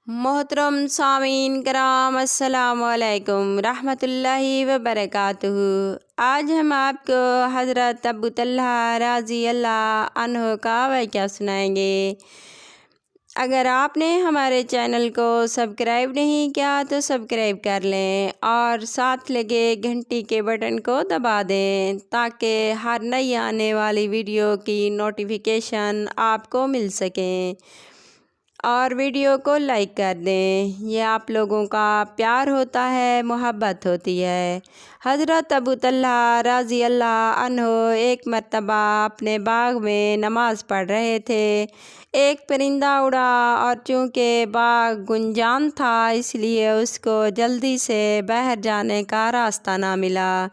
محترم سامعین کرام، السلام علیکم رحمۃ اللہ وبرکاتہ۔ آج ہم آپ کو حضرت ابو طلحہ رضی اللہ عنہ کا واقعہ سنائیں گے۔ اگر آپ نے ہمارے چینل کو سبسکرائب نہیں کیا تو سبسکرائب کر لیں اور ساتھ لگے گھنٹی کے بٹن کو دبا دیں تاکہ ہر نئی آنے والی ویڈیو کی نوٹیفیکیشن آپ کو مل سکیں، اور ویڈیو کو لائک کر دیں۔ یہ آپ لوگوں کا پیار ہوتا ہے، محبت ہوتی ہے۔ حضرت ابو طلحہ رضی اللہ عنہ ایک مرتبہ اپنے باغ میں نماز پڑھ رہے تھے۔ ایک پرندہ اڑا اور چونکہ باغ گنجان تھا اس لیے اس کو جلدی سے باہر جانے کا راستہ نہ ملا۔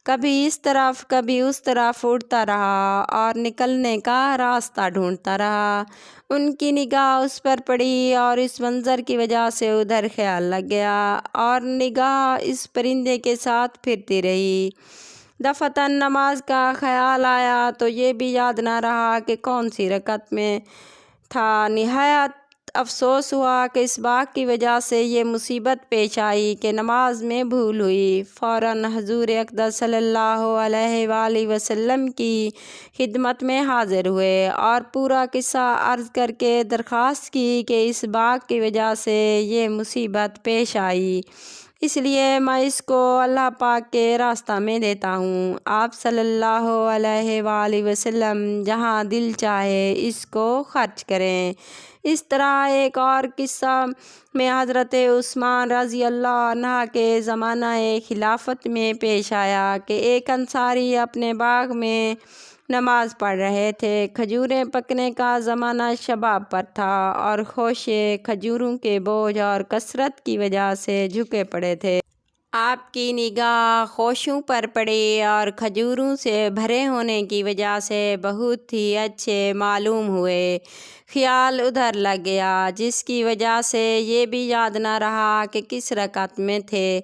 کبھی اس طرف کبھی اس طرف اڑتا رہا اور نکلنے کا راستہ ڈھونڈتا رہا۔ ان کی نگاہ اس پر پڑی اور اس منظر کی وجہ سے ادھر خیال لگ گیا اور نگاہ اس پرندے کے ساتھ پھرتی رہی۔ دفعتاً نماز کا خیال آیا تو یہ بھی یاد نہ رہا کہ کون سی رکعت میں تھا۔ نہایت افسوس ہوا کہ اس باغ کی وجہ سے یہ مصیبت پیش آئی کہ نماز میں بھول ہوئی۔ فوراً حضور اقدس صلی اللہ علیہ وآلہ وسلم کی خدمت میں حاضر ہوئے اور پورا قصہ عرض کر کے درخواست کی کہ اس باغ کی وجہ سے یہ مصیبت پیش آئی، اس لیے میں اس کو اللہ پاک کے راستہ میں دیتا ہوں۔ آپ صلی اللہ علیہ وآلہ وسلم جہاں دل چاہے اس کو خرچ کریں۔ اس طرح ایک اور قصہ میں حضرت عثمان رضی اللہ عنہ کے زمانہ خلافت میں پیش آیا کہ ایک انصاری اپنے باغ میں نماز پڑھ رہے تھے۔ کھجوریں پکنے کا زمانہ شباب پر تھا اور خوشے کھجوروں کے بوجھ اور کثرت کی وجہ سے جھکے پڑے تھے۔ آپ کی نگاہ خوشوں پر پڑی اور کھجوروں سے بھرے ہونے کی وجہ سے بہت ہی اچھے معلوم ہوئے۔ خیال ادھر لگ گیا، جس کی وجہ سے یہ بھی یاد نہ رہا کہ کس رکعت میں تھے۔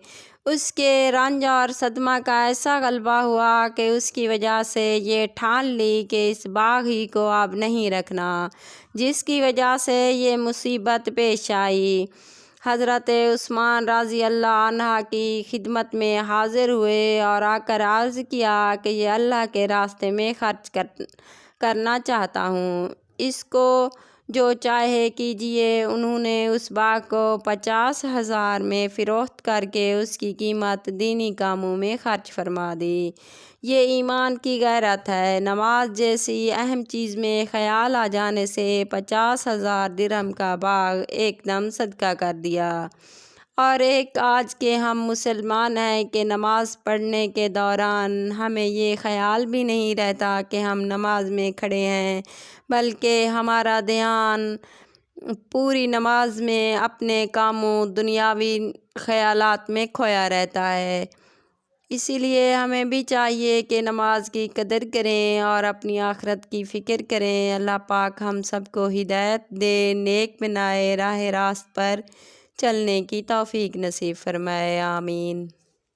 اس کے رنج اور صدمہ کا ایسا غلبہ ہوا کہ اس کی وجہ سے یہ ٹھان لی کہ اس باغ ہی کو اب نہیں رکھنا، جس کی وجہ سے یہ مصیبت پیش آئی۔ حضرت عثمان رضی اللہ عنہ کی خدمت میں حاضر ہوئے اور آ کر عرض کیا کہ یہ اللہ کے راستے میں خرچ کرنا چاہتا ہوں، اس کو جو چاہے کیجیے۔ انہوں نے اس باغ کو 50,000 میں فروخت کر کے اس کی قیمت دینی کاموں میں خرچ فرما دی۔ یہ ایمان کی غیرت ہے۔ نماز جیسی اہم چیز میں خیال آ جانے سے 50,000 درہم کا باغ ایک دم صدقہ کر دیا۔ اور ایک آج کے ہم مسلمان ہیں کہ نماز پڑھنے کے دوران ہمیں یہ خیال بھی نہیں رہتا کہ ہم نماز میں کھڑے ہیں، بلکہ ہمارا دھیان پوری نماز میں اپنے کاموں دنیاوی خیالات میں کھویا رہتا ہے۔ اسی لیے ہمیں بھی چاہیے کہ نماز کی قدر کریں اور اپنی آخرت کی فکر کریں۔ اللہ پاک ہم سب کو ہدایت دے، نیک بنائے، راہ راست پر چلنے کی توفیق نصیب فرمائے، آمین۔